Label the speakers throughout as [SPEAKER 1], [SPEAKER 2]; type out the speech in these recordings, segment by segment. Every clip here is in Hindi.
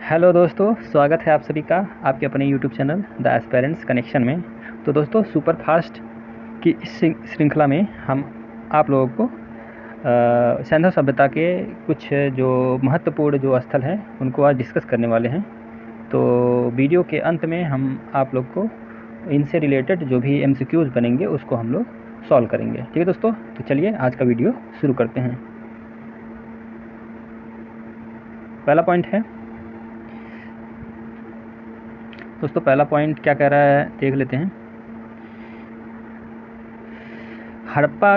[SPEAKER 1] हेलो दोस्तों, स्वागत है आप सभी का आपके अपने YouTube channel the aspirants connection में। तो दोस्तों, सुपर फास्ट की इस श्रृंखला में हम आप लोगों को सैंधव सभ्यता के कुछ जो महत्वपूर्ण जो स्थल हैं उनको आज डिस्कस करने वाले हैं। तो वीडियो के अंत में हम आप लोग को इनसे रिलेटेड जो भी MCQs बनेंगे उसको हम लोग सॉल्व करेंगे। ठीक है दोस्तों, तो चलिए आज का वीडियो शुरू करते हैं। पहला पॉइंट है दोस्तों, पहला पॉइंट क्या कह रहा है देख लेते हैं। हड़प्पा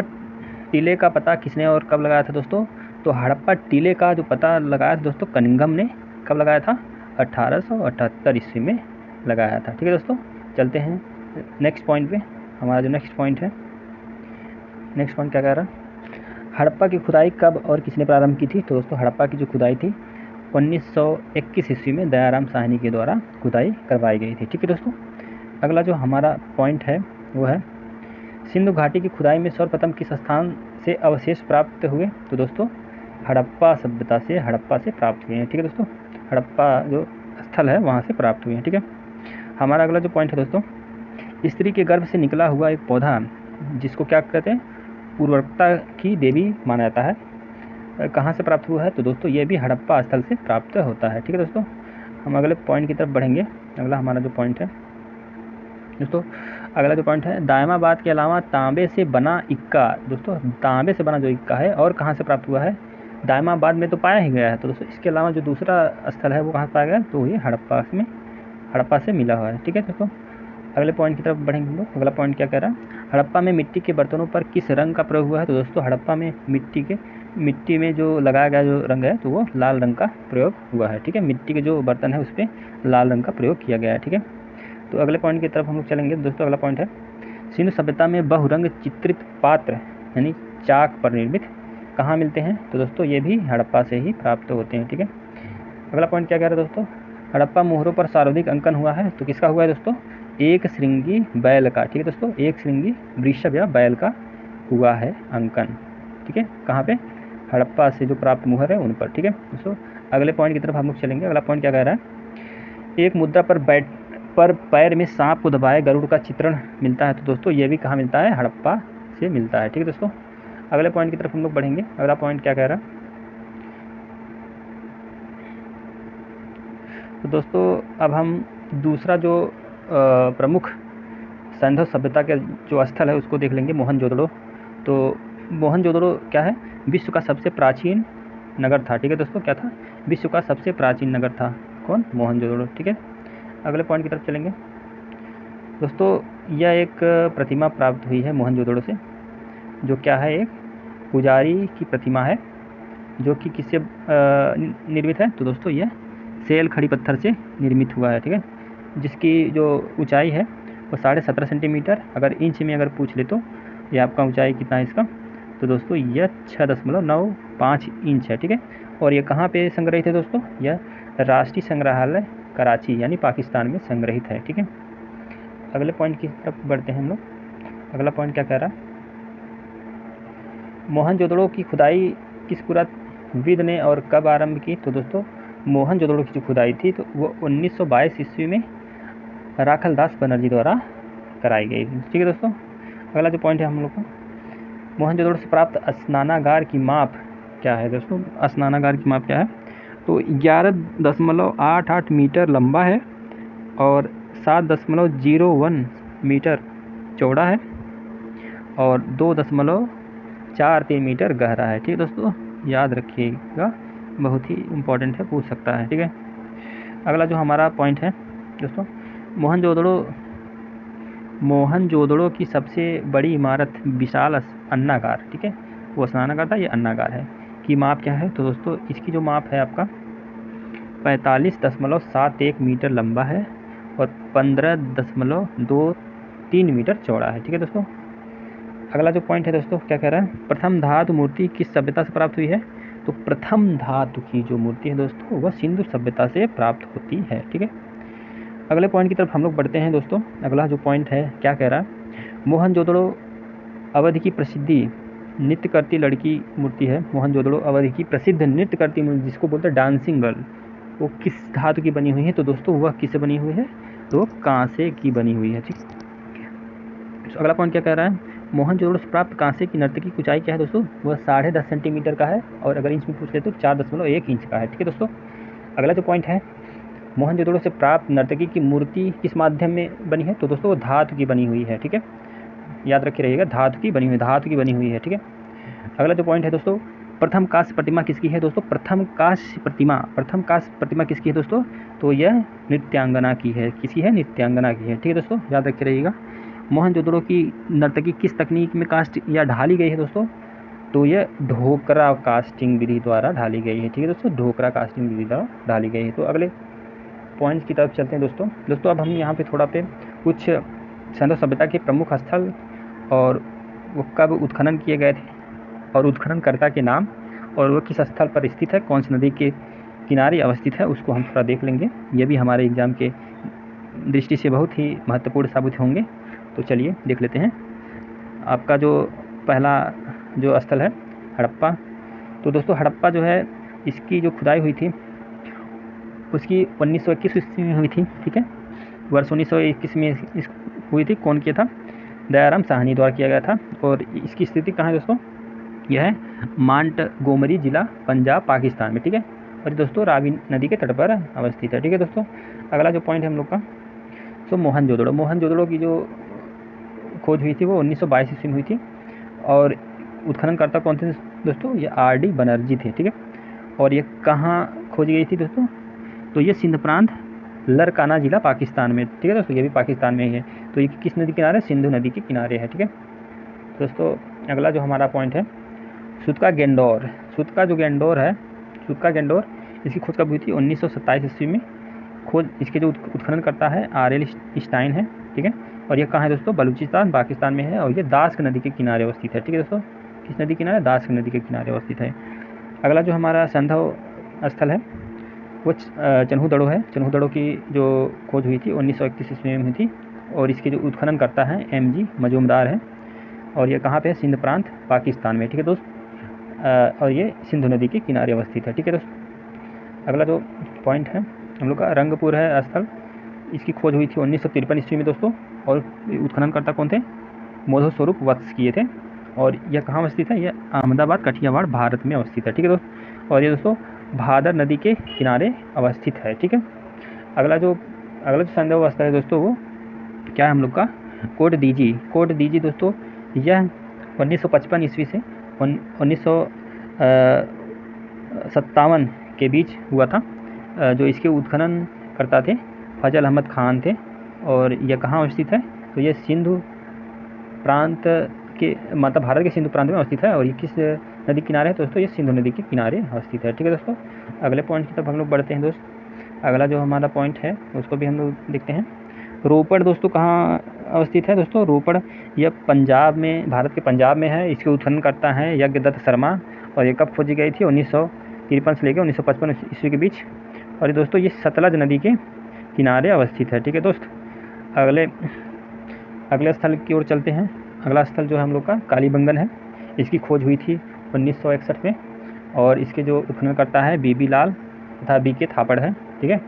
[SPEAKER 1] टीले का पता किसने और कब लगाया था दोस्तों? तो हड़प्पा टीले का जो पता लगाया था दोस्तों, कनिंघम ने कब लगाया था? 1878 ईस्वी में लगाया था। ठीक है दोस्तों, चलते हैं नेक्स्ट पॉइंट पे। हमारा जो नेक्स्ट पॉइंट है, नेक्स्ट पॉइंट क्या कह रहा है? हड़प्पा की खुदाई कब और किसने प्रारंभ की थी? तो दोस्तों, हड़प्पा की जो खुदाई थी 1921 ईस्वी में दयाराम साहनी के द्वारा खुदाई करवाई गई थी। ठीक है दोस्तों, अगला जो हमारा पॉइंट है वो है सिंधु घाटी की खुदाई में सर्वप्रथम किस स्थान से अवशेष प्राप्त हुए? तो दोस्तों, हड़प्पा सभ्यता से प्राप्त हुए हैं। ठीक है दोस्तों, हड़प्पा जो स्थल है वहाँ से प्राप्त हुए हैं। ठीक है, हमारा अगला जो पॉइंट है दोस्तों, स्त्री के गर्भ से निकला हुआ एक पौधा जिसको क्या कहते हैं? उर्वरकता की देवी माना जाता है, कहाँ से प्राप्त हुआ है? तो दोस्तों, ये भी हड़प्पा स्थल से प्राप्त होता है। ठीक है दोस्तों, हम अगले पॉइंट की तरफ बढ़ेंगे। अगला हमारा जो पॉइंट है दोस्तों, अगला जो पॉइंट है, दायमाबाद के अलावा तांबे से बना इक्का। दोस्तों, तांबे से बना जो इक्का है और कहाँ से प्राप्त हुआ है? दायमाबाद में तो पाया ही गया है। तो दोस्तों, इसके अलावा जो दूसरा स्थल है वो कहाँ से पाया गया? तो ये हड़प्पा से मिला हुआ है। ठीक है दोस्तों, अगले पॉइंट की तरफ बढ़ेंगे हम लोग। अगला पॉइंट क्या कह रहा है? हड़प्पा में मिट्टी के बर्तनों पर किस रंग का प्रयोग हुआ है? तो दोस्तों, हड़प्पा में मिट्टी में जो लगाया गया जो रंग है तो वो लाल रंग का प्रयोग हुआ है। ठीक है, मिट्टी के जो बर्तन है उस पर लाल रंग का प्रयोग किया गया है। ठीक है, तो अगले पॉइंट की तरफ हम लोग चलेंगे दोस्तों। अगला पॉइंट है, सिंधु सभ्यता में बहुरंग चित्रित पात्र यानी चाक पर निर्मित कहाँ मिलते हैं? तो दोस्तों, ये भी हड़प्पा से ही प्राप्त होते हैं। ठीक है, अगला पॉइंट क्या कह रहा है दोस्तों? हड़प्पा मोहरों पर सर्वाधिक अंकन हुआ है तो किसका हुआ है दोस्तों? एक श्रृंगी बैल का। ठीक है दोस्तों, एक श्रृंगी वृषभ या बैल का हुआ है अंकन। ठीक है, कहाँ पे? हड़प्पा से जो प्राप्त मोहर है उन पर। ठीक है दोस्तों, अगले पॉइंट की तरफ हम लोग चलेंगे। अगला पॉइंट क्या कह रहा है? एक मुद्रा पर पैर में सांप को दबाए गरुड़ का चित्रण मिलता है। तो दोस्तों, ये भी कहाँ मिलता है? हड़प्पा से मिलता है। ठीक है दोस्तों, अगले पॉइंट की तरफ हम लोग बढ़ेंगे। अगला पॉइंट क्या कह रहा है? तो दोस्तों, अब हम दूसरा जो प्रमुख सैंधव सभ्यता के जो स्थल है उसको देख लेंगे, मोहनजोदड़ो। तो मोहनजोदड़ो क्या है? विश्व का सबसे प्राचीन नगर था। ठीक है दोस्तों, क्या था? विश्व का सबसे प्राचीन नगर था। कौन? मोहनजोदड़ो। ठीक है, अगले पॉइंट की तरफ चलेंगे दोस्तों। यह एक प्रतिमा प्राप्त हुई है मोहनजोदड़ो से, जो क्या है? एक पुजारी की प्रतिमा है, जो कि किससे निर्मित है? तो दोस्तों, यह सेल खड़ी पत्थर से निर्मित हुआ है। ठीक है, जिसकी जो ऊंचाई है वो 17.5 सेंटीमीटर, अगर इंच में अगर पूछ ले तो ये आपका ऊंचाई कितना है इसका? तो दोस्तों, यह 6.95 इंच है। ठीक है, और ये कहाँ पे संग्रहित है दोस्तों? यह राष्ट्रीय संग्रहालय कराची यानी पाकिस्तान में संग्रहित है। ठीक है, अगले पॉइंट की तरफ बढ़ते हैं हम लोग। अगला पॉइंट क्या कह रहा है? मोहनजोदड़ो की खुदाई किस पुरातत्वविद ने और कब आरंभ की? तो दोस्तों, मोहनजोदड़ो की जो खुदाई थी तो वो 1922 ईस्वी में राखलदास बनर्जी द्वारा कराई गई थी। ठीक है दोस्तों, अगला जो पॉइंट है हम लोग का, मोहनजोदड़ो से प्राप्त स्नानागार की माप क्या है दोस्तों? स्नानागार की माप क्या है? तो 11.88 मीटर लंबा है और 7.01 मीटर चौड़ा है और 2.43 मीटर गहरा है। ठीक है दोस्तों, याद रखिएगा, बहुत ही इम्पोर्टेंट है, पूछ सकता है। ठीक है, अगला जो हमारा पॉइंट है दोस्तों, मोहनजोदड़ो की सबसे बड़ी इमारत विशाल अन्नागार। ठीक है, वो स्नानागार था, ये अन्नागार है। की माप क्या है? तो दोस्तों, इसकी जो माप है आपका 45.71 मीटर लंबा है और 15.23 मीटर चौड़ा है। ठीक है दोस्तों, अगला जो पॉइंट है दोस्तों, क्या कह रहा है? प्रथम धातु मूर्ति किस सभ्यता से प्राप्त हुई है? तो प्रथम धातु की जो मूर्ति है दोस्तों वह सिंधु सभ्यता से प्राप्त होती है। ठीक है, अगले पॉइंट की तरफ हम लोग बढ़ते हैं दोस्तों। अगला जो पॉइंट है क्या कह रहा है? मोहनजोदड़ो अवधि की प्रसिद्धि नृत्य करती लड़की मूर्ति है। मोहनजोदड़ो अवधि की प्रसिद्ध नृत्य करती मूर्ति, जिसको बोलते हैं डांसिंग गर्ल, वो किस धातु की बनी हुई है? तो दोस्तों वह किससे बनी हुई है? तो कांसे की बनी हुई है। ठीक, तो अगला पॉइंट क्या कह रहा है? मोहनजोदड़ो से प्राप्त कांसे की नर्तकी की ऊंचाई क्या है दोस्तों? वह 10.5 सेंटीमीटर का है, और अगर इंच में पूछ ले तो 4.1 इंच का है। ठीक है दोस्तों। अगला जो पॉइंट है, मोहनजोदड़ो से प्राप्त नर्तकी की मूर्ति किस माध्यम में बनी है? तो दोस्तों वो धातु की बनी हुई है। ठीक है, याद रखे रहिएगा, धातु की बनी हुई, धातु की बनी हुई है। ठीक है। अगला जो पॉइंट है दोस्तों, प्रथम कांस्य प्रतिमा किसकी है दोस्तों? प्रथम कांस्य प्रतिमा किसकी है दोस्तों? तो यह नृत्यांगना की है। किसी है? नृत्यांगना की है। ठीक है दोस्तों, याद रखे रहिएगा। मोहनजोदड़ो की नर्तकी किस तकनीक में कास्ट या ढाली गई है दोस्तों? तो यह ढोकरा कास्टिंग विधि द्वारा ढाली गई है। ठीक है दोस्तों, ढोकरा कास्टिंग विधि द्वारा ढाली गई है। तो अगले पॉइंट की तरफ चलते हैं दोस्तों। अब हम यहाँ पे थोड़ा पे कुछ सिंधु सभ्यता के प्रमुख स्थल और वो कब उत्खनन किए गए थे, और उत्खननकर्ता के नाम, और वो किस स्थल पर स्थित है, कौन सी नदी के किनारे अवस्थित है, उसको हम थोड़ा देख लेंगे। ये भी हमारे एग्जाम के दृष्टि से बहुत ही महत्वपूर्ण साबित होंगे। तो चलिए देख लेते हैं। आपका जो पहला जो स्थल है हड़प्पा, तो दोस्तों हड़प्पा जो है, इसकी जो खुदाई हुई थी उसकी 1921 ईस्वी में हुई थी। ठीक है, वर्ष 1921 में हुई थी। कौन किया था? दयाराम साहनी द्वारा किया गया था। और इसकी स्थिति कहाँ है दोस्तों? यह है मांटगोमरी जिला, पंजाब, पाकिस्तान में। ठीक है, और दोस्तों रावी नदी के तट पर अवस्थित है। ठीक है दोस्तों। अगला जो पॉइंट है हम लोग का, तो मोहनजोदड़ो की जो खोज हुई थी वो 1922 ईस्वी में हुई थी, और उत्खननकर्ता कौन थे दोस्तों? ये R.D. बनर्जी थे। ठीक है, और ये कहाँ खोजी गई थी दोस्तों? तो ये सिंध प्रांत, लरकाना जिला, पाकिस्तान में। ठीक है दोस्तों, ये भी पाकिस्तान में ही है। तो ये किस नदी के किनारे? सिंधु नदी के किनारे है। ठीक है दोस्तों। अगला जो हमारा पॉइंट है, सूतका गेंडोर। सूतका गेंडोर, इसकी खोज कब हुई थी? 1927 ईस्वी में। खोज इसके जो उत्खनन करता है R.L. स्टाइन है। ठीक है, और ये कहाँ है दोस्तों? बलूचिस्तान, पाकिस्तान में है, और ये दास्क नदी के किनारे अवस्थित है। ठीक है दोस्तों, किस नदी के किनारे? दास्क नदी के किनारे अवस्थित है। अगला जो हमारा संधव स्थल है वो चन्हूदड़ो है। चन्हूदड़ो की जो खोज हुई थी 1931 ईस्वी में हुई थी, और इसके जो उत्खनन करता है M.G. मजूमदार है, और ये कहाँ पे है? सिंध प्रांत, पाकिस्तान में। ठीक है दोस्त, और ये सिंधु नदी के किनारे अवस्थित है। ठीक है दोस्त। अगला जो पॉइंट है हम लोग का, रंगपुर है स्थल। इसकी खोज हुई थी 1953 ईस्वी में दोस्तों, और उत्खननकर्ता कौन थे? मोधो स्वरूप वत्स किए थे, और यह कहाँ अवस्थित है? यह अहमदाबाद, कठियावाड़, भारत में अवस्थित है। ठीक है दोस्त, और ये दोस्तों भादर नदी के किनारे अवस्थित है। ठीक है। अगला जो संदेह स्थल है दोस्तों वो क्या है हम लोग का? कोटदीजी दोस्तों, यह 1955 ईस्वी से 1957 के बीच हुआ था। जो इसके उत्खनन करता थे फजल अहमद खान थे, और यह कहाँ अवस्थित है? तो यह सिंधु प्रांत के, मतलब भारत के सिंधु प्रांत में अवस्थित है, और ये किस नदी किनारे है दोस्तों? ये सिंधु नदी के किनारे अवस्थित है। ठीक है दोस्तों। अगले पॉइंट की तरफ हम लोग बढ़ते हैं दोस्त। अगला जो हमारा पॉइंट है उसको भी हम लोग देखते हैं। रोपड़ दोस्तों कहाँ अवस्थित है दोस्तों? रोपड़ यह पंजाब में, भारत के पंजाब में है। इसके उत्खनन करता है यज्ञदत्त शर्मा, और ये कब खोजी गई थी? 1953 से लेकर 1955 ईस्वी के बीच, और ये दोस्तों ये सतलज नदी के किनारे अवस्थित है। ठीक है दोस्त। अगले स्थल की ओर चलते हैं। अगला स्थल जो है हम लोग का कालीबंगन है। इसकी खोज हुई थी 1961 में, और इसके जो उत्खनन करता है BB लाल तथा BK थापड़ है। ठीक है,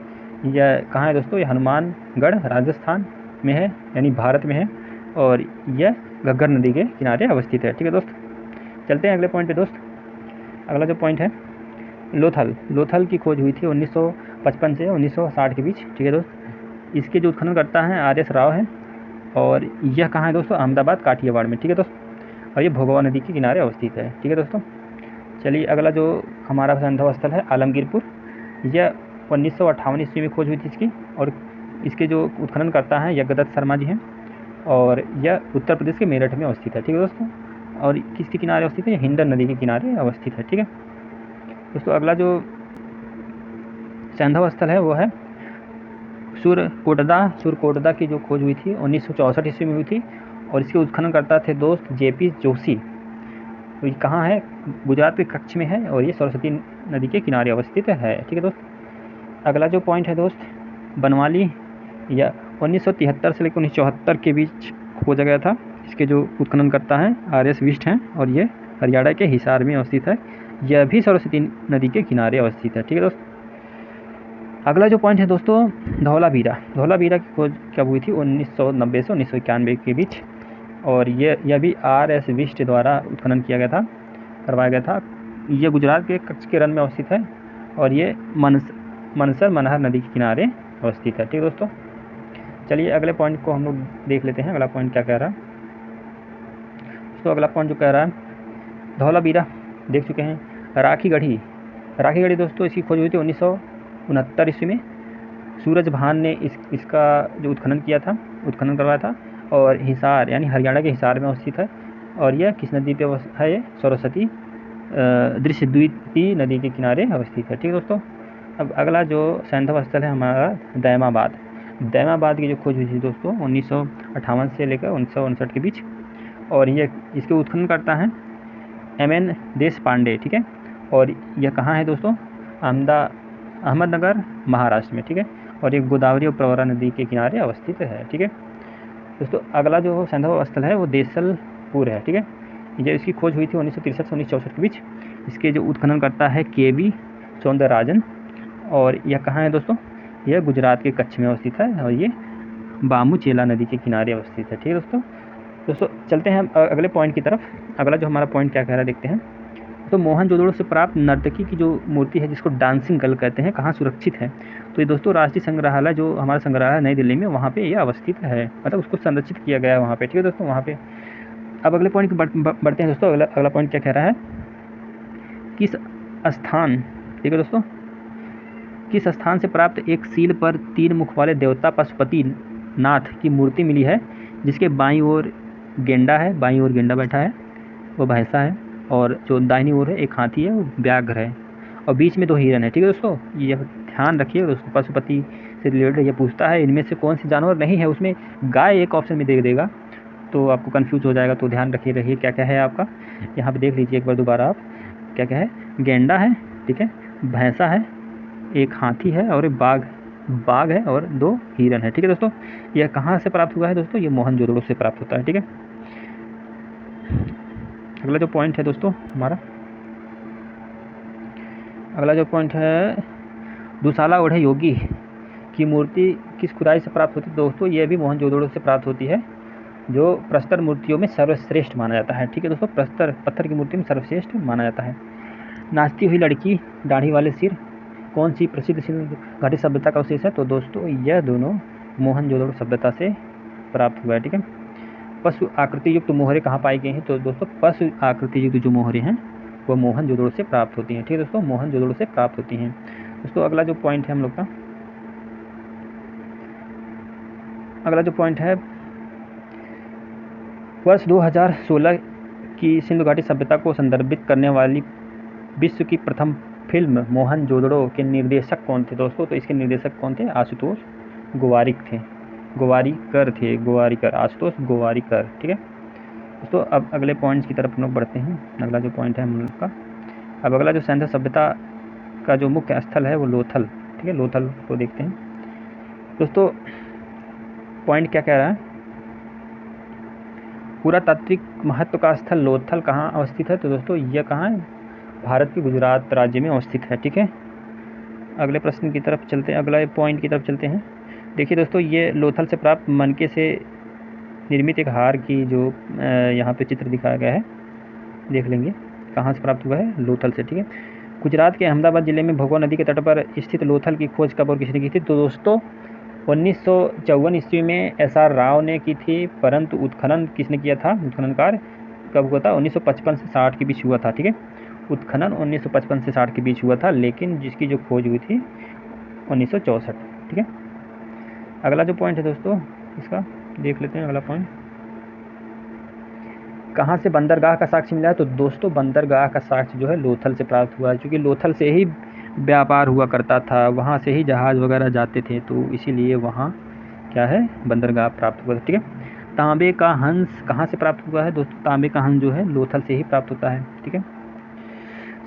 [SPEAKER 1] यह कहाँ है दोस्तों? ये हनुमानगढ़, राजस्थान में है, यानी भारत में है, और यह घग्गर नदी के किनारे अवस्थित है। ठीक है दोस्त। चलते हैं अगले पॉइंट पे दोस्त। अगला जो पॉइंट है लोथल की खोज हुई थी 1955 से 1960 के बीच। ठीक है दोस्त। इसके जो उत्खनन करता है RS राव है, और यह कहाँ है दोस्तों? अहमदाबाद, काठियावाड़ में। ठीक है दोस्त, और ये भोगवा नदी के किनारे अवस्थित है। ठीक है दोस्तों। चलिए अगला जो हमारा संधव स्थल है आलमगीरपुर, यह 1958 ईस्वी में खोज हुई थी इसकी, और इसके जो उत्खनन करता है यज्ञदत्त शर्मा जी हैं, और यह उत्तर प्रदेश के मेरठ में अवस्थित है। ठीक है दोस्तों, और किसके किनारे अवस्थित है? हिंडन नदी के किनारे अवस्थित है। ठीक है दोस्तों। अगला जो संधव स्थल है वो है सुरकोटदा की जो खोज हुई थी 1964 ईस्वी में हुई थी, और इसके उत्खनन करता थे दोस्त JP जोशी। तो ये कहाँ है? गुजरात के कच्छ में है, और ये सरस्वती नदी के किनारे अवस्थित है। ठीक है दोस्त। अगला जो पॉइंट है दोस्त बनवाली, या 1973 से लेकर 1974 के बीच खोजा गया था। इसके जो उत्खनन करता है RS विष्ट हैं, और ये हरियाणा के हिसार में अवस्थित है। यह भी सरस्वती नदी के किनारे अवस्थित है। ठीक है दोस्त। अगला जो पॉइंट है दोस्तों, धौलावीरा। धौलावीरा की खोज कब हुई थी? 1990 से 1991 के बीच, और यह भी RS विस्ट द्वारा उत्खनन किया गया था, करवाया गया था। ये गुजरात के कच्छ के रण में अवस्थित है, और ये मनसर मनहर नदी के किनारे अवस्थित है। ठीक है दोस्तों, चलिए अगले पॉइंट को हम लोग देख लेते हैं। अगला पॉइंट क्या कह रहा है तो अगला पॉइंट जो कह रहा है, धौलावीरा देख चुके हैं। राखी गढ़ी। राखी गढ़ी दोस्तों इसकी खोज हुई थी 1969 ईस्वी में। सूरज भान ने इसका जो उत्खनन करवाया था, और हिसार यानी हरियाणा के हिसार में अवस्थित है, और यह किस नदी पे है? ये सरस्वती दृश्यद्वीपी नदी के किनारे अवस्थित है। ठीक है दोस्तों, अब अगला जो सैंधव स्थल है हमारा दैमाबाद। दैमाबाद की जो खोज हुई थी दोस्तों 1958 से लेकर 1959 के बीच, और ये इसके उत्खनन करता है MN देशपांडे। ठीक है, और यह कहाँ है दोस्तों? अहमदनगर महाराष्ट्र में। ठीक है, और ये गोदावरी और प्रवरा नदी के किनारे अवस्थित है। ठीक है दोस्तों, अगला जो सैंधव स्थल है वो देसलपुर है। ठीक है, ये इसकी खोज हुई थी 1963 से 1964 के बीच। इसके जो उत्खनन करता है KV सौंदरराजन, और यह कहाँ है दोस्तों? यह गुजरात के कच्छ में अवस्थित है, और ये बामूचेला नदी के किनारे अवस्थित है। ठीक है दोस्तों चलते हैं अगले पॉइंट की तरफ। अगला जो हमारा पॉइंट क्या कह रहा है देखते हैं। तो मोहनजोदड़ो से प्राप्त नर्तकी की जो मूर्ति है, जिसको डांसिंग गर्ल कहते हैं, कहाँ सुरक्षित है? तो ये दोस्तों राष्ट्रीय संग्रहालय, जो हमारा संग्रहालय नई दिल्ली में, वहाँ पे ये अवस्थित है, मतलब उसको संरक्षित किया गया है वहाँ पे। ठीक है दोस्तों, वहाँ पे। अब अगले पॉइंट बढ़ते हैं दोस्तों। अगला पॉइंट क्या कह रहा है, किस स्थान, ठीक है दोस्तों, किस स्थान से प्राप्त एक सील पर 3 मुख वाले देवता पशुपति नाथ की मूर्ति मिली है, जिसके बाईं ओर गेंडा है, बाईं ओर गेंडा बैठा है, वो भैंसा है, और जो दाहिनी ओर है एक हाथी है, वो व्याघ्र है, और बीच में 2 हिरन है। ठीक है दोस्तों, ये ध्यान रखिए दोस्तों, पशुपति से रिलेटेड ये पूछता है इनमें से कौन सी जानवर नहीं है, उसमें गाय एक ऑप्शन में दे देगा तो आपको कंफ्यूज हो जाएगा, तो ध्यान रहिए क्या क्या है आपका। यहाँ पे देख लीजिए एक बार दोबारा आप, क्या क्या है? गेंडा है, ठीक है, भैंसा है, एक हाथी है, और एक बाघ है, और 2 हिरन है। ठीक है दोस्तों, यह कहाँ से प्राप्त हुआ है दोस्तों? ये मोहनजोदड़ो से प्राप्त होता है। ठीक है, अगला जो पॉइंट है दोस्तों हमारा, अगला जो पॉइंट है, दुशाला ओढ़े योगी की मूर्ति किस खुदाई से प्राप्त होती है दोस्तों? ये भी मोहनजोदड़ो से प्राप्त होती है, जो प्रस्तर मूर्तियों में सर्वश्रेष्ठ माना जाता है। ठीक है दोस्तों, प्रस्तर पत्थर की मूर्ति में सर्वश्रेष्ठ माना जाता है। नाचती हुई लड़की, दाढ़ी वाले सिर, कौन सी प्रसिद्ध सिंधु घाटी सभ्यता का अवशेष है? तो दोस्तों यह दोनों मोहनजोदड़ो सभ्यता से प्राप्त हुआ है। ठीक है, पशु आकृति युक्त मोहरें कहाँ पाई गई हैं? तो दोस्तों पशु आकृति युक्त जो मोहरें हैं वो मोहनजोदड़ो से प्राप्त होती हैं। ठीक है दोस्तों, मोहनजोदड़ो से प्राप्त होती हैं। दोस्तों अगला जो पॉइंट है हम लोग का, अगला जो पॉइंट है, वर्ष 2016 की सिंधु घाटी सभ्यता को संदर्भित करने वाली विश्व की प्रथम फिल्म मोहनजोदड़ो के निर्देशक कौन थे दोस्तों? तो इसके निर्देशक कौन थे? आशुतोष गोवारिकर, आशुतोष गोवारिकर। ठीक है दोस्तों, अब अगले पॉइंट्स की तरफ हम लोग बढ़ते हैं। अगला जो पॉइंट है हम लोग का, अब अगला जो सैंधव सभ्यता का जो मुख्य स्थल है वो लोथल। ठीक है, लोथल को देखते हैं दोस्तों। पॉइंट क्या कह रहा है, पुरातात्विक महत्व का स्थल लोथल कहाँ अवस्थित है? तो दोस्तों यह कहाँ है? भारत के गुजरात राज्य में अवस्थित है। ठीक है, अगले प्रश्न की तरफ चलते हैं, अगला पॉइंट की तरफ चलते हैं। देखिए दोस्तों, ये लोथल से प्राप्त मनके से निर्मित एक हार की जो यहाँ पे चित्र दिखाया गया है, देख लेंगे कहाँ से प्राप्त हुआ है? लोथल से। ठीक है, गुजरात के अहमदाबाद जिले में भगवा नदी के तट पर स्थित लोथल की खोज कब और किसने की थी? तो दोस्तों 1954 ईस्वी में SR राव ने की थी, परंतु उत्खनन किसने किया था? उत्खनन कार्य कब हुआ था? 1955 से 60 के बीच हुआ था। ठीक है, उत्खनन 1955 से 60 के बीच हुआ था, लेकिन जिसकी जो खोज हुई थी 1964। ठीक है, अगला जो पॉइंट है दोस्तों इसका देख लेते हैं। अगला पॉइंट, कहाँ से बंदरगाह का साक्ष्य मिला है? तो दोस्तों बंदरगाह का साक्ष्य जो है लोथल से प्राप्त हुआ है, क्योंकि लोथल से ही व्यापार हुआ करता था, वहाँ से ही जहाज़ वगैरह जाते थे, तो इसीलिए वहाँ क्या है? बंदरगाह प्राप्त हुआ था। ठीक है, तांबे का हंस कहाँ से प्राप्त हुआ है दोस्तों? तांबे का हंस जो है लोथल से ही प्राप्त होता है। ठीक है,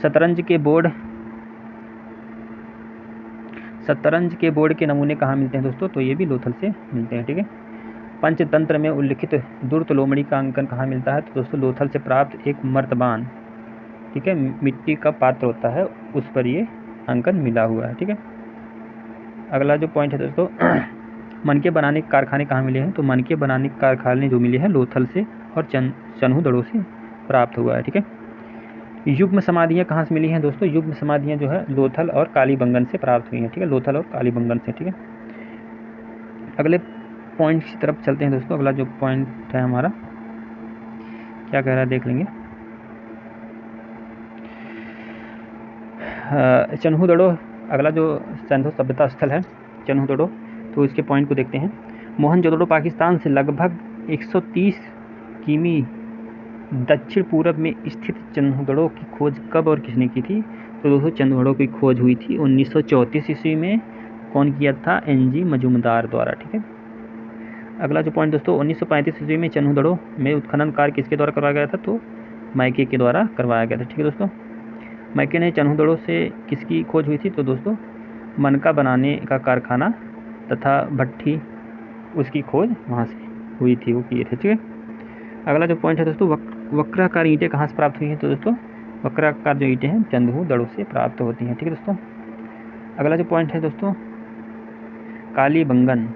[SPEAKER 1] शतरंज के बोर्ड के नमूने कहाँ मिलते हैं दोस्तों? तो ये भी लोथल से मिलते हैं। ठीक है, पंचतंत्र में उल्लिखित दुर्त लोमड़ी का अंकन कहाँ मिलता है? तो दोस्तों लोथल से प्राप्त एक मर्तबान, ठीक है, मिट्टी का पात्र होता है, उस पर ये अंकन मिला हुआ है। ठीक है, अगला जो पॉइंट है दोस्तों मनके बनाने के कारखाने कहाँ मिले हैं, तो मनके बनाने के कारखाने जो मिले हैं लोथल से और चन्हू से प्राप्त हुआ है। ठीक है। युग्म समाधियाँ कहाँ से मिली हैं दोस्तों, युग्म समाधियाँ जो है लोथल और कालीबंगन से प्राप्त हुई हैं। ठीक है, लोथल और कालीबंगन से। ठीक है, अगले पॉइंट की तरफ चलते हैं दोस्तों। अगला जो पॉइंट है हमारा क्या कह रहा है देख लेंगे। चन्हूदड़ो, अगला जो सिंधु सभ्यता स्थल है चन्हूदड़ो, तो इसके पॉइंट को देखते हैं। मोहनजोदड़ो पाकिस्तान से लगभग 130 किमी दक्षिण पूर्व में स्थित चन्हूदड़ो की खोज कब और किसने की थी, तो दोस्तों चन्हूदड़ो की खोज हुई थी 1934 ईस्वी में। कौन किया था, NG मजूमदार द्वारा। ठीक है, अगला जो पॉइंट दोस्तों 1935 ईस्वी में चन्हूदड़ो में उत्खनन कार्य किसके द्वारा करवाया गया था, तो मैके के द्वारा करवाया गया था। ठीक है दोस्तों, मैके ने चन्हूदड़ो से किसकी खोज हुई थी, तो दोस्तों मनका बनाने का कारखाना तथा भट्ठी, उसकी खोज वहाँ से हुई थी, वो किए थे। ठीक है, अगला जो पॉइंट है दोस्तों वक्राकार ईंटें कहाँ से प्राप्त हुई हैं, तो दोस्तों वक्राकार जो ईंटें हैं चन्हूदड़ो से प्राप्त होती हैं। ठीक है दोस्तों, अगला जो पॉइंट है दोस्तों कालीबंगन,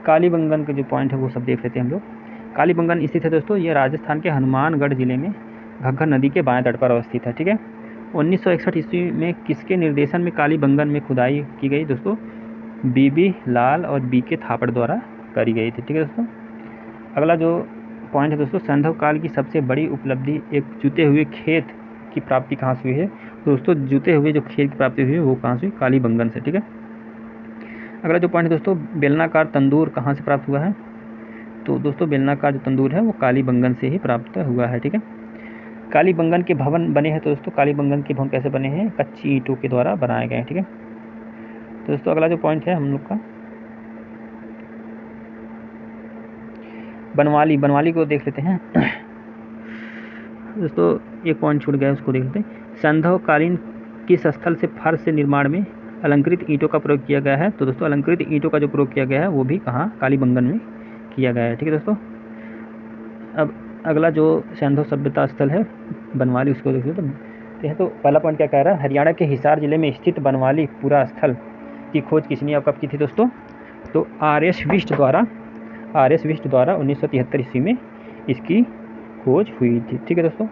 [SPEAKER 1] कालीबंगन का जो पॉइंट है वो सब देख लेते हैं हम लोग। कालीबंगन स्थित है दोस्तों, ये राजस्थान के हनुमानगढ़ जिले में घग्गर नदी के बाएं तट पर अवस्थित है। ठीक है, 1961 ईस्वी में किसके निर्देशन में कालीबंगन में खुदाई की गई, दोस्तों BB लाल और BK थापड़ द्वारा करी गई थी। ठीक है दोस्तों, अगला जो पॉइंट है दोस्तों सैंधव काल की सबसे बड़ी उपलब्धि एक जुते हुए खेत की प्राप्ति कहाँ से हुई है, दोस्तों जुते हुए जो खेत की प्राप्ति हुई है वो कहाँ से हुई, कालीबंगन से। ठीक है, अगला जो पॉइंट है दोस्तों बेलनाकार तंदूर कहाँ से प्राप्त हुआ है, तो दोस्तों बेलनाकार जो तंदूर है वो कालीबंगन से ही प्राप्त हुआ है। ठीक है, कालीबंगन के भवन बने हैं, तो दोस्तों कालीबंगन के भवन कैसे बने हैं, कच्ची ईंटों के द्वारा बनाए गए हैं। ठीक है, तो दोस्तों अगला जो पॉइंट है हम लोग का बनवाली, बनवाली को देख लेते हैं। दोस्तों एक पॉइंट छूट गया, उसको देख लेते हैं। सैंधवकालीन किस स्थल से फर्श से निर्माण में अलंकृत ईंटों का प्रयोग किया गया है, तो दोस्तों अलंकृत ईंटों का जो प्रयोग किया गया है वो भी कहाँ, कालीबंगन में किया गया है। ठीक है दोस्तों, अब अगला जो सैंधव सभ्यता स्थल है बनवाली, उसको देख लेते हैं। तो पहला पॉइंट क्या कह रहा है, हरियाणा के हिसार जिले में स्थित बनवाली पुरा स्थल की खोज किसने और कब की थी दोस्तों, तो RS विष्ट द्वारा 1973 ईस्वी में इसकी खोज हुई थी। ठीक है दोस्तों,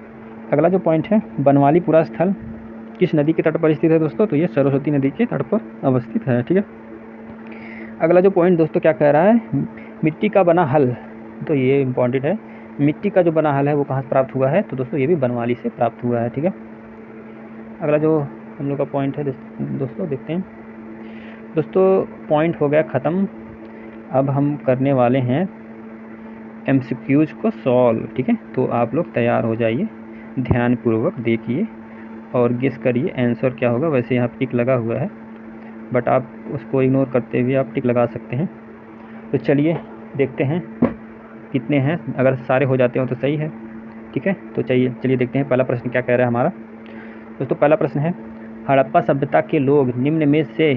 [SPEAKER 1] अगला जो पॉइंट है बनवाली पुरा स्थल किस नदी के तट पर स्थित है दोस्तों, तो ये सरस्वती नदी के तट पर अवस्थित है। ठीक है, अगला जो पॉइंट दोस्तों क्या कह रहा है, मिट्टी का बना हल, तो ये इम्पॉर्टेंट है, मिट्टी का जो बना हल है वो कहाँ से प्राप्त हुआ है, तो दोस्तों ये भी बनवाली से प्राप्त हुआ है। ठीक है, अगला जो हम लोग का पॉइंट है दोस्तों देखते हैं। दोस्तों पॉइंट हो गया ख़त्म, अब हम करने वाले हैं MCQs को सॉल्व। ठीक है, तो आप लोग तैयार हो जाइए, ध्यानपूर्वक देखिए और गेस करिए आंसर क्या होगा। वैसे यहाँ टिक लगा हुआ है बट आप उसको इग्नोर करते हुए आप टिक लगा सकते हैं। तो चलिए देखते हैं कितने हैं, अगर सारे हो जाते हो तो सही है। ठीक है, तो चलिए देखते हैं पहला प्रश्न क्या कह रहा है हमारा। दोस्तों पहला प्रश्न है हड़प्पा सभ्यता के लोग निम्न में से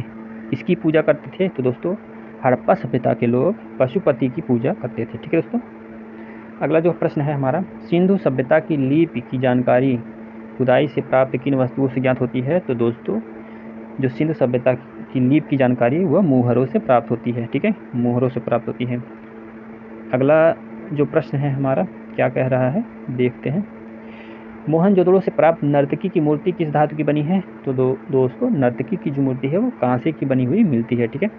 [SPEAKER 1] इसकी पूजा करते थे, तो दोस्तों हड़प्पा सभ्यता के लोग पशुपति की पूजा करते थे। ठीक है दोस्तों, अगला जो प्रश्न है हमारा सिंधु सभ्यता की लिपि की जानकारी खुदाई से प्राप्त किन वस्तुओं से ज्ञात होती है, तो दोस्तों जो सिंधु सभ्यता की लिपि की जानकारी वह मुहरों से प्राप्त होती है। ठीक है, मुहरों से प्राप्त होती है। अगला जो प्रश्न है हमारा क्या कह रहा है देखते हैं। मोहनजोदड़ो से प्राप्त नर्तकी की मूर्ति किस धातु की बनी है, तो दोस्तों नर्तकी की जो मूर्ति है वो कांसे की बनी हुई मिलती है। ठीक है,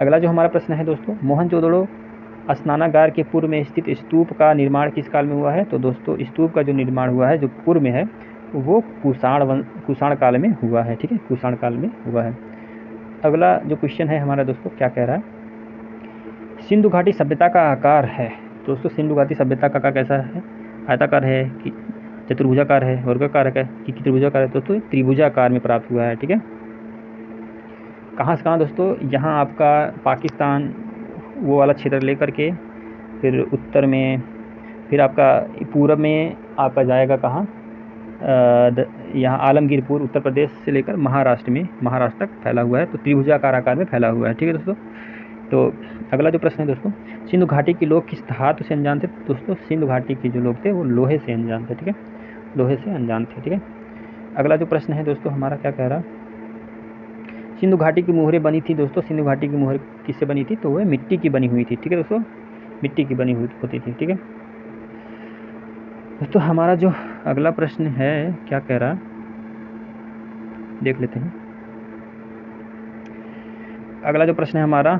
[SPEAKER 1] अगला जो हमारा प्रश्न है दोस्तों मोहनजोदड़ो स्नानागार के पूर्व में स्थित स्तूप का निर्माण किस काल में हुआ है, तो दोस्तों स्तूप का जो निर्माण हुआ है जो पूर्व में है वो कुषाण काल में हुआ है। ठीक है, कुषाण काल में हुआ है। अगला जो क्वेश्चन है हमारा दोस्तों क्या कह रहा है, सिंधु घाटी सभ्यता का आकार है, दोस्तों सिंधु घाटी सभ्यता का आकार कैसा है, आयताकार है कि चतुर्भुजाकार है, वर्गाकार है कि त्रिभुजाकार है, दोस्तों त्रिभुजाकार में प्राप्त हुआ है। ठीक है, कहाँ से कहाँ दोस्तों, यहाँ आपका पाकिस्तान वो वाला क्षेत्र लेकर के फिर उत्तर में, फिर आपका पूर्व में आपका जाएगा कहाँ, यहाँ आलमगीरपुर उत्तर प्रदेश से लेकर महाराष्ट्र तक फैला हुआ है, तो त्रिभुजाकार आकार में फैला हुआ है। ठीक है दोस्तों, तो अगला जो प्रश्न है दोस्तों सिंधु घाटी के लोग किस धातु से अनजान थे, दोस्तों सिंधु घाटी के जो लोग थे वो लोहे से अनजान थे। ठीक है, लोहे से अनजान थे। ठीक है, अगला जो प्रश्न है दोस्तों हमारा क्या कह रहा है, सिंधु घाटी की मोहरें बनी थी दोस्तों, सिंधु घाटी की मोहर किससे बनी थी? तो वह मिट्टी की बनी हुई थी, ठीक है दोस्तों, मिट्टी की बनी हुई होती थी, ठीक है दोस्तों। हमारा जो अगला प्रश्न है क्या कह रहा है, देख लेते हैं। अगला जो प्रश्न है हमारा,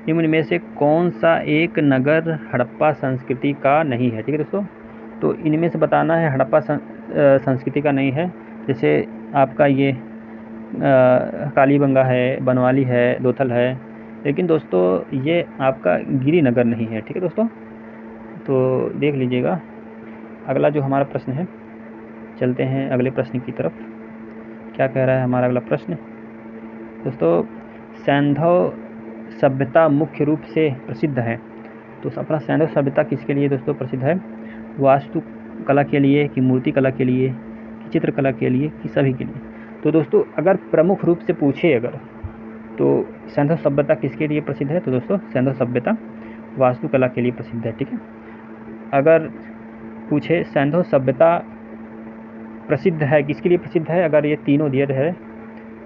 [SPEAKER 1] निम्न में से कौन सा एक नगर हड़प्पा संस्कृति का नहीं है? ठीक है दोस्तों, तो इनमें से बताना है हड़प्पा संस्कृति का नहीं है। जैसे आपका ये कालीबंगा है, बनवाली है, लोथल है, लेकिन दोस्तों ये आपका गिरिनगर नहीं है, ठीक है दोस्तों, तो देख लीजिएगा। अगला जो हमारा प्रश्न है, चलते हैं अगले प्रश्न की तरफ। क्या कह रहा है हमारा अगला प्रश्न दोस्तों, सैंधव सभ्यता मुख्य रूप से प्रसिद्ध है। तो अपना सैंधव सभ्यता किसके लिए दोस्तों प्रसिद्ध है? वास्तु कला के लिए, कि मूर्ति कला के लिए, कि चित्रकला के लिए, कि सभी के लिए? तो दोस्तों अगर प्रमुख रूप से पूछे अगर, तो सैंधव सभ्यता किसके लिए प्रसिद्ध है? तो दोस्तों सैंधव सभ्यता वास्तुकला के लिए प्रसिद्ध है, ठीक है। अगर पूछे सैंधव सभ्यता प्रसिद्ध है किसके लिए प्रसिद्ध है, अगर ये तीनों दिए है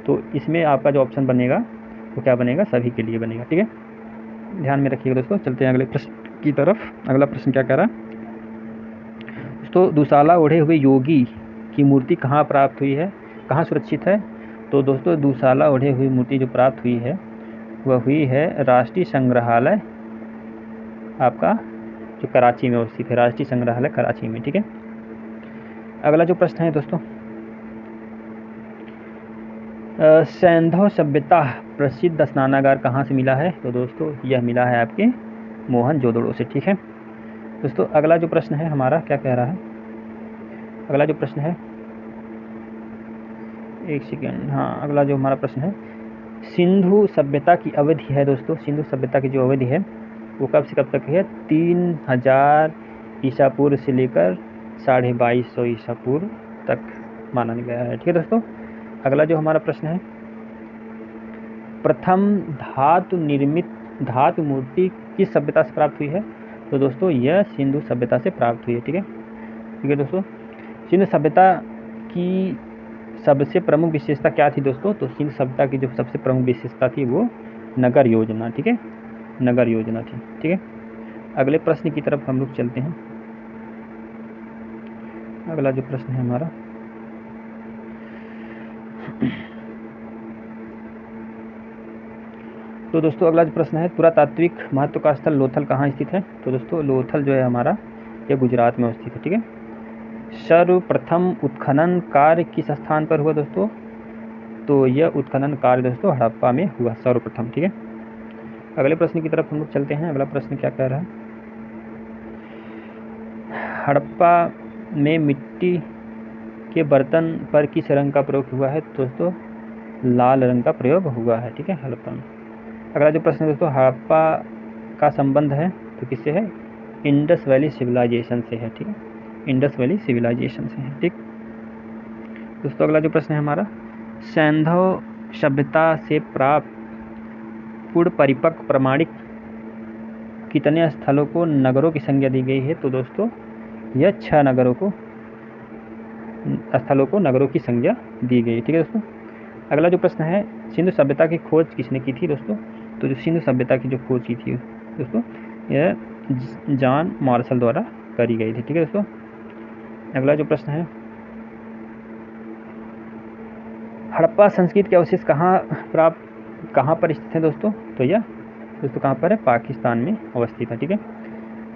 [SPEAKER 1] तो इसमें आपका जो ऑप्शन बनेगा वो क्या बनेगा? सभी के लिए बनेगा, ठीक है, ध्यान में रखिएगा दोस्तों। चलते हैं अगले प्रश्न की तरफ। अगला प्रश्न क्या कह रहा है दोस्तों, दुशाला ओढ़े हुए योगी की मूर्ति कहाँ प्राप्त हुई है, कहाँ सुरक्षित है? तो दोस्तों दुशाला ओढ़े हुई मूर्ति जो प्राप्त हुई है वह हुई है राष्ट्रीय संग्रहालय, आपका जो कराची में स्थित है, राष्ट्रीय संग्रहालय कराची में, ठीक है। अगला जो प्रश्न है दोस्तों, सैंधव सभ्यता प्रसिद्ध स्नानागार कहाँ से मिला है? तो दोस्तों यह मिला है आपके मोहनजोदड़ो से, ठीक है दोस्तों। अगला जो प्रश्न है हमारा क्या कह रहा है, अगला जो प्रश्न है, एक सेकेंड, हाँ, अगला जो हमारा प्रश्न है, सिंधु सभ्यता की अवधि है दोस्तों, सिंधु सभ्यता की जो अवधि है वो कब से कब तक है? 3000 ईसा पूर्व से लेकर 2250 ईसा पूर्व तक माना गया है, ठीक है दोस्तों। अगला जो हमारा प्रश्न है, प्रथम धातु निर्मित धातु मूर्ति किस सभ्यता से प्राप्त हुई है? तो दोस्तों यह सिंधु सभ्यता से प्राप्त हुई है, ठीक है दोस्तों। सिंधु सभ्यता की सबसे प्रमुख विशेषता क्या थी दोस्तों? तो सिंधु सभ्यता की जो सबसे प्रमुख विशेषता थी वो नगर योजना, ठीक है, नगर योजना थी, ठीक है। अगले प्रश्न की तरफ हम लोग चलते हैं। अगला जो प्रश्न है हमारा, तो दोस्तों अगला जो प्रश्न है, पुरातात्विक महत्व का स्थल लोथल कहाँ स्थित है? तो दोस्तों लोथल जो है हमारा ये गुजरात में स्थित है, ठीक है। सर्वप्रथम उत्खनन कार्य किस स्थान पर हुआ दोस्तों? तो यह उत्खनन कार्य दोस्तों हड़प्पा में हुआ सर्वप्रथम, ठीक है। अगले प्रश्न की तरफ हम लोग चलते हैं। अगला प्रश्न क्या कह रहा है, हड़प्पा में मिट्टी के बर्तन पर किस रंग का प्रयोग हुआ है? दोस्तों लाल रंग का प्रयोग हुआ है, ठीक है, हड़प्पा में। अगला जो प्रश्न है दोस्तों, हड़प्पा का संबंध है तो किससे है? इंडस वैली सिविलाइजेशन से है, ठीक है, इंडस वैली सिविलाइजेशन से है, ठीक दोस्तों। अगला जो प्रश्न है हमारा, सैंधव सभ्यता से प्राप्त पूर्ण परिपक्व प्रमाणिक कितने स्थलों को नगरों की संज्ञा दी गई है? तो दोस्तों यह 6 स्थलों को नगरों की संज्ञा दी गई, ठीक है दोस्तों। अगला जो प्रश्न है, सिंधु सभ्यता की खोज किसने की थी दोस्तों? तो जो सिंधु सभ्यता की जो खोज की थी दोस्तों यह जॉन मार्शल द्वारा करी गई थी, ठीक है दोस्तों। अगला जो प्रश्न है, हड़प्पा संस्कृति के अवशेष कहाँ पर स्थित है दोस्तों? तो यह दोस्तों कहाँ पर है? पाकिस्तान में अवस्थित है, ठीक है।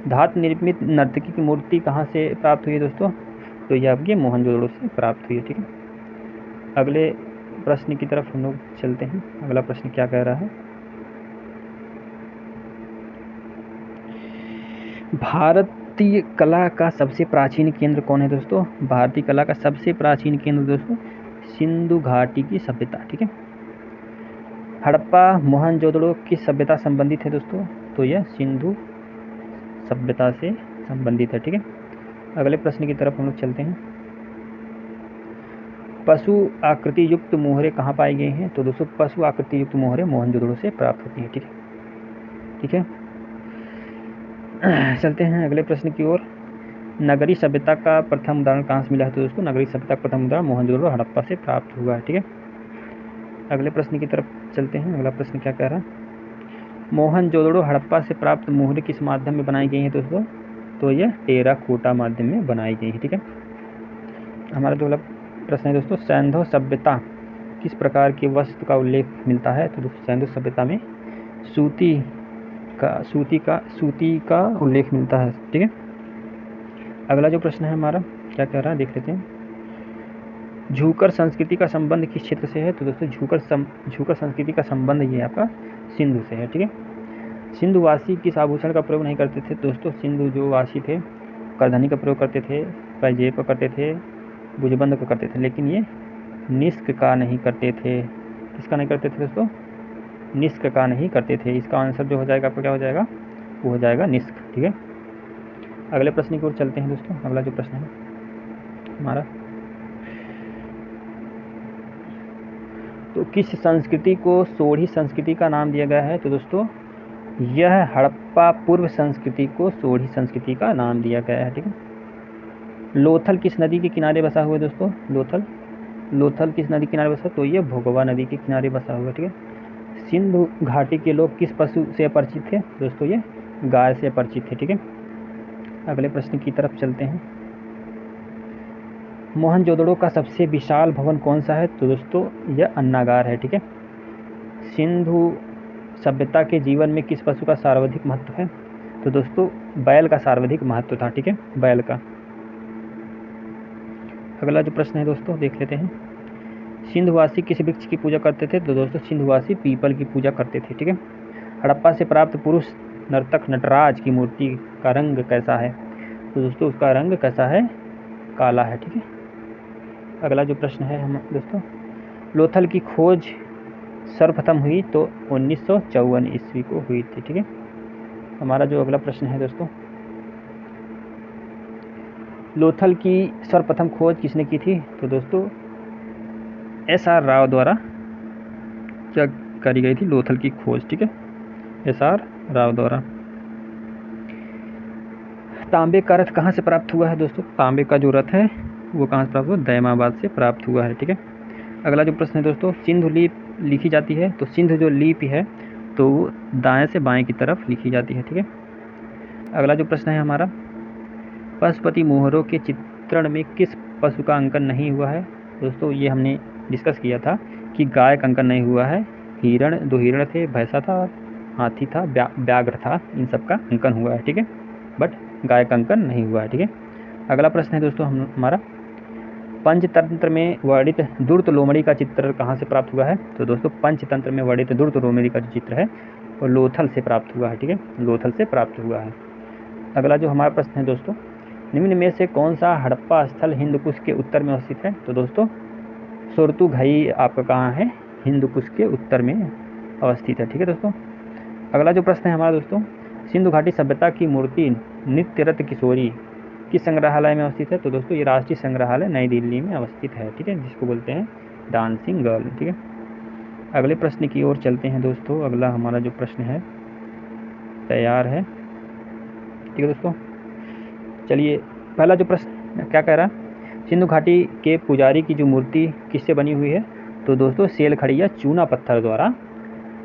[SPEAKER 1] धातु निर्मित नर्तकी की मूर्ति कहाँ से प्राप्त हुई है दोस्तों? तो यह आपके मोहनजोदड़ो से प्राप्त हुई है, ठीक है। अगले प्रश्न की तरफ हम लोग चलते हैं। अगला प्रश्न क्या कह रहा है, भारतीय कला का सबसे प्राचीन केंद्र कौन है दोस्तों? भारतीय कला का सबसे प्राचीन केंद्र दोस्तों सिंधु घाटी की सभ्यता, ठीक है। हड़प्पा मोहनजोदड़ो किस सभ्यता संबंधित है दोस्तों? तो यह सिंधु सभ्यता से संबंधित है, ठीक है। अगले प्रश्न की तरफ हम लोग चलते हैं। पशु आकृति युक्त मोहरें कहाँ पाई गई हैं? तो दोस्तों पशु आकृति युक्त मोहरें मोहनजोदड़ो से प्राप्त होती हैं, ठीक है। चलते हैं अगले प्रश्न की ओर। नगरीय सभ्यता का प्रथम उदाहरण कहाँ से मिला है? तो दोस्तों नगरीय सभ्यता का प्रथम उदाहरण मोहनजोदड़ो हड़प्पा से प्राप्त हुआ है, ठीक है। अगले प्रश्न की तरफ चलते हैं। अगला प्रश्न क्या कह रहा है, मोहनजोदड़ो हड़प्पा से प्राप्त मोहरें किस माध्यम में बनाई गई हैं दोस्तों, तो ये टेराकोटा माध्यम में बनाई गई है। ठीक है, हमारा जो अगला प्रश्न है दोस्तों, सैंधव सभ्यता किस प्रकार की वस्तु का उल्लेख मिलता है, तो दोस्तों सैंधव सभ्यता में सूती का उल्लेख मिलता है। ठीक है, अगला जो प्रश्न है हमारा क्या कह रहा है, देख लेते हैं। झूकर संस्कृति का संबंध किस क्षेत्र से है, तो दोस्तों झूकर संस्कृति का संबंध ये आपका सिंधु से है। ठीक है, सिंधुवासी किस आभूषण का प्रयोग नहीं करते थे, दोस्तों सिंधु जो वासी थे करधनी का प्रयोग करते थे, पैजेब का करते थे, भुजबंद का करते थे, लेकिन ये निष्क का नहीं करते थे। किसका नहीं करते थे दोस्तों, निष्क का नहीं करते थे। इसका आंसर जो हो जाएगा आपका क्या हो जाएगा, वो हो जाएगा निष्क। ठीक है, अगले प्रश्न की ओर चलते हैं दोस्तों। अगला जो प्रश्न है हमारा, तो किस संस्कृति को सोढ़ी संस्कृति का नाम दिया गया है, तो दोस्तों यह हड़प्पा पूर्व संस्कृति को सोढ़ी संस्कृति का नाम दिया गया है। ठीक है, लोथल किस नदी के किनारे बसा हुआ है दोस्तों, लोथल किस नदी के किनारे बसा, तो ये भोगवा नदी के किनारे बसा हुआ है। ठीक है, सिंधु घाटी के लोग किस पशु से परिचित थे, दोस्तों ये गाय से परिचित थे। ठीक है, अगले प्रश्न की तरफ चलते हैं। मोहनजोदड़ो का सबसे विशाल भवन कौन सा है, तो दोस्तों यह अन्नागार है। ठीक है, सिंधु सभ्यता के जीवन में किस पशु का सर्वाधिक महत्व है, तो दोस्तों बैल का सर्वाधिक महत्व था। ठीक है, बैल का। अगला जो प्रश्न है दोस्तों देख लेते हैं। सिंधुवासी किस वृक्ष की पूजा करते थे, तो दोस्तों सिंधुवासी पीपल की पूजा करते थे। ठीक है, हड़प्पा से प्राप्त पुरुष नर्तक नटराज की मूर्ति का रंग कैसा है, तो दोस्तों उसका रंग कैसा है, काला है। ठीक है, अगला जो प्रश्न है हम दोस्तों, लोथल की खोज सर्वप्रथम हुई तो 1954 ईस्वी को हुई थी। ठीक है, हमारा जो अगला प्रश्न है दोस्तों, लोथल की सर्वप्रथम खोज किसने की थी, तो दोस्तों SR राव द्वारा क्या करी गई थी लोथल की खोज। ठीक है, SR राव द्वारा। तांबे का रथ कहाँ से प्राप्त हुआ है दोस्तों, तांबे का जो रथ है वो कहाँ से प्राप्त हुआ, दैमाबाद से प्राप्त हुआ है। ठीक है, अगला जो प्रश्न है दोस्तों, सिंधु लिपि लिखी जाती है, तो सिंधु जो लिपि है तो वो दाएं से बाएं की तरफ लिखी जाती है। ठीक है, अगला जो प्रश्न है हमारा, पशुपति मोहरों के चित्रण में किस पशु का अंकन नहीं हुआ है, दोस्तों ये हमने डिस्कस किया था कि गाय का अंकन नहीं हुआ है, हिरण, 2 हिरण थे, भैंसा था, हाथी था, व्याघ्र था, इन सब का अंकन हुआ है। ठीक है, बट गाय का अंकन नहीं हुआ है। ठीक है, अगला प्रश्न है दोस्तों हमारा, पंचतंत्र में वर्णित दुर्त लोमड़ी का चित्र कहाँ से प्राप्त हुआ है, तो दोस्तों पंचतंत्र में वर्णित दुर्त लोमड़ी का जो चित्र है वो लोथल से प्राप्त हुआ है। ठीक है, लोथल से प्राप्त हुआ है। अगला जो हमारा प्रश्न है दोस्तों, निम्न में से कौन सा हड़प्पा स्थल हिंदकुश के उत्तर में अवस्थित है, तो दोस्तों सोरतुघई आपका कहाँ है, हिंदकुश के उत्तर में अवस्थित है। ठीक है दोस्तों, अगला जो प्रश्न है हमारा दोस्तों, सिंधु घाटी सभ्यता की मूर्ति नित्यरत्न किशोरी किस संग्रहालय में अवस्थित है, तो दोस्तों ये राष्ट्रीय संग्रहालय नई दिल्ली में अवस्थित है। ठीक है, जिसको बोलते हैं डांसिंग गर्ल। ठीक है, अगले प्रश्न की ओर चलते हैं दोस्तों। अगला हमारा जो प्रश्न है तैयार है। ठीक है दोस्तों, चलिए पहला जो प्रश्न क्या कह रहा है, सिंधु घाटी के पुजारी की जो मूर्ति किससे बनी हुई है, तो दोस्तों सेलखड़िया चूना पत्थर द्वारा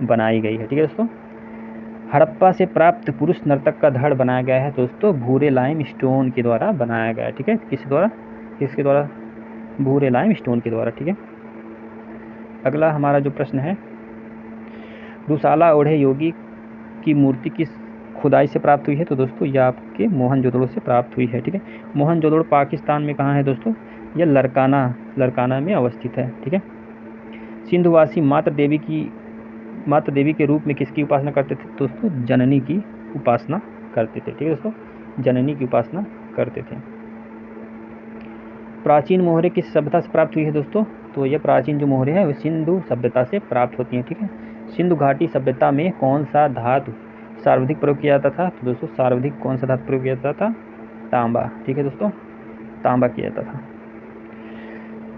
[SPEAKER 1] बनाई गई है। ठीक है दोस्तों, हड़प्पा से प्राप्त पुरुष नर्तक का धड़ बनाया गया है दोस्तों भूरे लाइम स्टोन के द्वारा बनाया गया है। ठीक है, किसके द्वारा, भूरे लाइम स्टोन के द्वारा। ठीक है, अगला हमारा जो प्रश्न है, दुशाला ओढ़े योगी की मूर्ति किस खुदाई से प्राप्त हुई है, तो दोस्तों यह आपके मोहनजोदड़ो से प्राप्त हुई है। ठीक है, मोहनजोदड़ो पाकिस्तान में कहाँ है दोस्तों, यह लरकाना में अवस्थित है। ठीक है, सिंधुवासी मातृ देवी के रूप में किसकी उपासना करते थे, दोस्तों जननी की उपासना करते थे। ठीक है दोस्तों, जननी की उपासना करते थे। प्राचीन मोहरें किस सभ्यता से प्राप्त हुई है दोस्तों, तो यह प्राचीन जो मोहरें हैं वो सिंधु सभ्यता से प्राप्त होती हैं। ठीक है, सिंधु घाटी सभ्यता में कौन सा धातु सर्वाधिक प्रयोग किया जाता था, तो दोस्तों सर्वाधिक कौन सा धातु प्रयोग किया जाता था, तांबा। ठीक है दोस्तों, तांबा किया जाता था।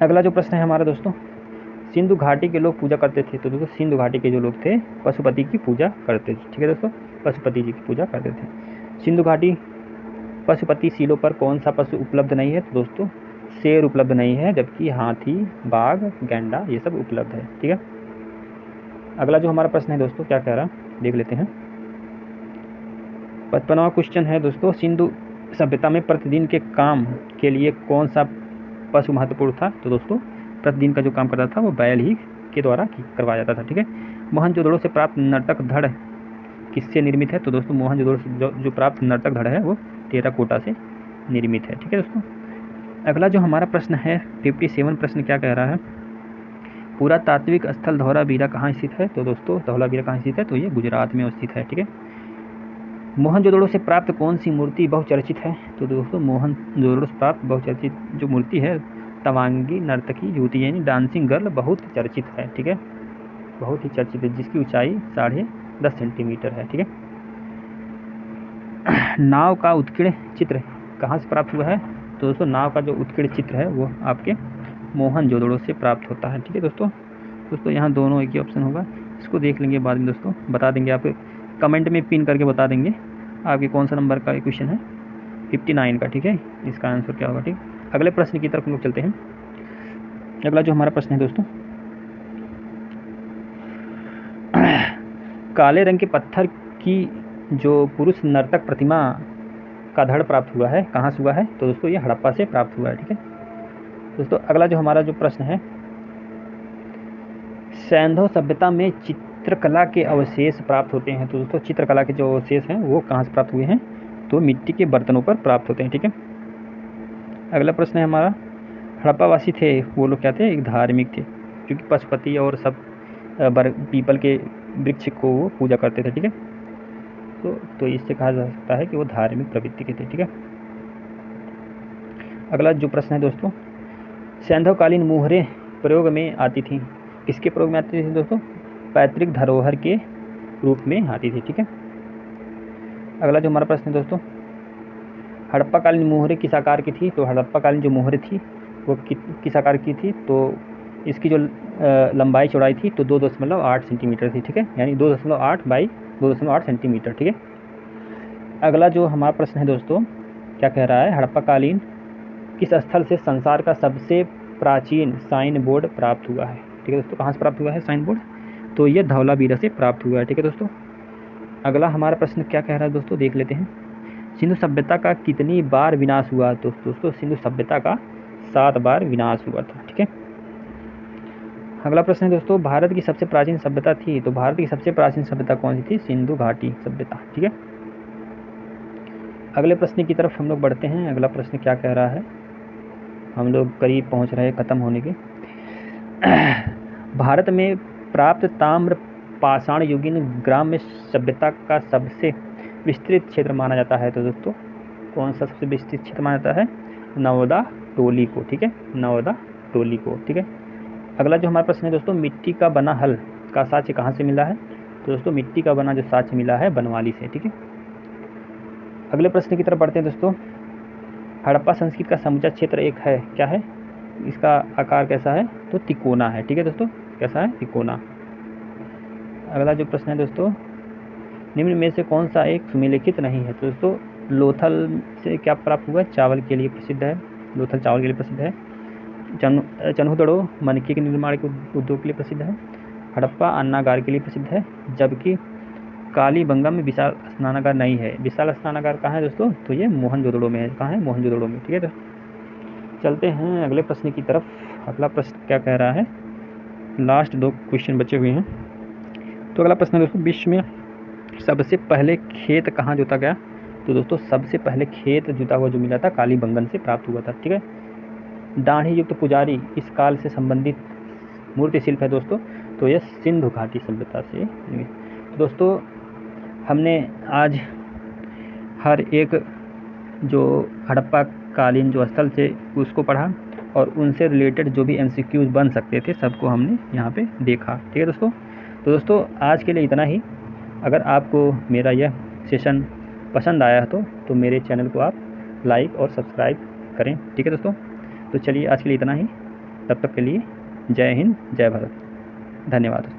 [SPEAKER 1] अगला जो प्रश्न है हमारा दोस्तों, सिंधु घाटी के लोग पूजा करते थे, तो दोस्तों सिंधु घाटी के जो लोग थे पशुपति की पूजा करते थे। ठीक है दोस्तों, पशुपति जी की पूजा करते थे। सिंधु घाटी पशुपति शिलों पर कौन सा पशु उपलब्ध नहीं है, तो दोस्तों शेर उपलब्ध नहीं है, जबकि हाथी, बाघ, गैंडा ये सब उपलब्ध है। ठीक है, अगला जो हमारा प्रश्न है दोस्तों क्या कह रहा है देख लेते हैं। 55वां क्वेश्चन है दोस्तों, सिंधु सभ्यता में प्रतिदिन के काम के लिए कौन सा पशु महत्वपूर्ण था? तो दोस्तों प्रतिदिन का जो काम करता था वो बैल ही के द्वारा करवाया जाता था, ठीक है। मोहनजोदड़ो से प्राप्त नर्तक धड़ किससे निर्मित है? तो दोस्तों मोहनजोदड़ो से जो प्राप्त नर्तक धड़ है वो टेराकोटा से निर्मित है, ठीक है दोस्तों। अगला जो हमारा प्रश्न है 57 प्रश्न क्या कह रहा है, पुरातात्विक स्थल धौलावीरा कहाँ स्थित है? तो दोस्तों धौलावीरा कहाँ स्थित है? तो ये गुजरात में स्थित है, ठीक है। मोहनजोदड़ो से प्राप्त कौन सी मूर्ति बहुचर्चित है? तो दोस्तों मोहनजोदड़ो से प्राप्त बहुचर्चित जो मूर्ति है तवांगी नर्तकी युवती यानी डांसिंग गर्ल बहुत चर्चित है, ठीक है, बहुत ही चर्चित है, जिसकी ऊंचाई 10.5 सेंटीमीटर है, ठीक है। नाव का उत्कीर्ण चित्र कहाँ से प्राप्त हुआ है? तो दोस्तों नाव का जो उत्कीर्ण चित्र है वो आपके मोहनजोदड़ो से प्राप्त होता है, ठीक है दोस्तों यहाँ दोनों एक ही ऑप्शन होगा, इसको देख लेंगे बाद में दोस्तों, बता देंगे आप कमेंट में पिन करके बता देंगे आपके कौन सा नंबर का क्वेश्चन है, 59 का, ठीक है, इसका आंसर क्या होगा, ठीक। अगले प्रश्न की तरफ हम लोग चलते हैं। अगला जो हमारा प्रश्न है दोस्तों, काले रंग के पत्थर की जो पुरुष नर्तक प्रतिमा का धड़ प्राप्त हुआ है कहाँ से हुआ है? तो दोस्तों ये हड़प्पा से प्राप्त हुआ है, ठीक है दोस्तों। अगला जो हमारा जो प्रश्न है, सैंधव सभ्यता में चित्रकला के अवशेष प्राप्त होते हैं। तो दोस्तों चित्रकला के जो अवशेष हैं वो कहाँ से प्राप्त हुए हैं? तो मिट्टी के बर्तनों पर प्राप्त होते हैं, ठीक है। अगला प्रश्न है हमारा, हड़प्पावासी थे वो लोग क्या थे? एक धार्मिक थे, क्योंकि पशुपति और सब पीपल के वृक्ष को वो पूजा करते थे, ठीक है। तो इससे कहा जा सकता है कि वो धार्मिक प्रवृत्ति के थे, ठीक है। अगला जो प्रश्न है दोस्तों, सैंधवकालीन मुहरें प्रयोग में आती थी, किसके प्रयोग में आती थी दोस्तों? पैतृक धरोहर के रूप में आती थी, ठीक है। अगला जो हमारा प्रश्न है दोस्तों, हड़प्पाकालीन मुहरें किस आकार की थी? तो हड़प्पाकालीन जो मुहरें थी वो किस आकार की थी? तो इसकी जो लंबाई चौड़ाई थी तो 2.8 सेंटीमीटर थी, ठीक है, यानी 2.8 बाई 2.8 सेंटीमीटर, ठीक है। अगला जो हमारा प्रश्न है दोस्तों क्या कह रहा है, हड़प्पाकालीन किस स्थल से संसार का सबसे प्राचीन साइन बोर्ड प्राप्त हुआ है? ठीक है दोस्तों, कहाँ से प्राप्त हुआ है साइन बोर्ड? तो ये धौलावीरा से प्राप्त हुआ है, ठीक है दोस्तों। अगला हमारा प्रश्न क्या कह रहा है दोस्तों देख लेते हैं, सिंधु सभ्यता का कितनी बार विनाश हुआ? तो दोस्तों सिंधु सभ्यता का 7 बार विनाश हुआ था, ठीक है। अगला प्रश्न है दोस्तों, भारत की सबसे प्राचीन सभ्यता थी, तो भारत की सबसे प्राचीन सभ्यता कौन सी थी? सिंधु घाटी सभ्यता, ठीक है। अगले प्रश्न की तरफ हम लोग बढ़ते हैं। अगला प्रश्न क्या कह रहा है, हम लोग करीब पहुंच रहे हैं खत्म होने के। भारत में प्राप्त ताम्र पाषाण युगीन ग्राम्य सभ्यता का सबसे विस्तृत क्षेत्र माना जाता है, तो दोस्तों कौन सा सबसे विस्तृत क्षेत्र माना जाता है? नवदा टोली को, ठीक है, नवदा टोली को, ठीक है। अगला जो हमारा प्रश्न है दोस्तों, मिट्टी का बना हल का साक्ष्य कहाँ से मिला है? तो दोस्तों मिट्टी का बना जो साक्ष्य मिला है बनवाली से, ठीक है। अगले प्रश्न की तरफ बढ़ते हैं दोस्तों, हड़प्पा संस्कृति का समूचा क्षेत्र एक है, क्या है? इसका आकार कैसा है? तो तिकोना है, ठीक है दोस्तों, कैसा है? तिकोना। अगला जो प्रश्न है दोस्तों, निम्न में से कौन सा एक सुमेलिखित नहीं है? तो दोस्तों लोथल से क्या प्राप्त हुआ? चावल के लिए प्रसिद्ध है, लोथल चावल के लिए प्रसिद्ध है। चन्हुदड़ो मनके के निर्माण के उद्योग के लिए प्रसिद्ध है। हड़प्पा अन्नागार के लिए प्रसिद्ध है, जबकि कालीबंगम में विशाल स्नानागार नहीं है। विशाल स्नानागार कहाँ है दोस्तों? तो ये मोहनजोदड़ो में है, कहाँ है? मोहनजोदड़ो में, ठीक है। तो चलते हैं अगले प्रश्न की तरफ। अगला प्रश्न क्या कह रहा है, लास्ट 2 क्वेश्चन बचे हुए हैं। तो अगला प्रश्न दोस्तों, विश्व में सबसे पहले खेत कहाँ जोता गया? तो दोस्तों सबसे पहले खेत जुता हुआ जो मिला था कालीबंगन से प्राप्त हुआ था, ठीक है। दाढ़ी युक्त पुजारी इस काल से संबंधित मूर्ति शिल्प है दोस्तों, तो यह सिंधु घाटी सभ्यता से। तो दोस्तों हमने आज हर एक जो हड़प्पा कालीन जो स्थल थे उसको पढ़ा और उनसे रिलेटेड जो भी MCQs बन सकते थे सबको हमने यहाँ पे देखा, ठीक है दोस्तों। तो दोस्तों आज के लिए इतना ही। अगर आपको मेरा यह सेशन पसंद आया तो मेरे चैनल को आप लाइक और सब्सक्राइब करें, ठीक है दोस्तों। तो चलिए आज के लिए इतना ही, तब तक के लिए जय हिंद जय भारत, धन्यवाद।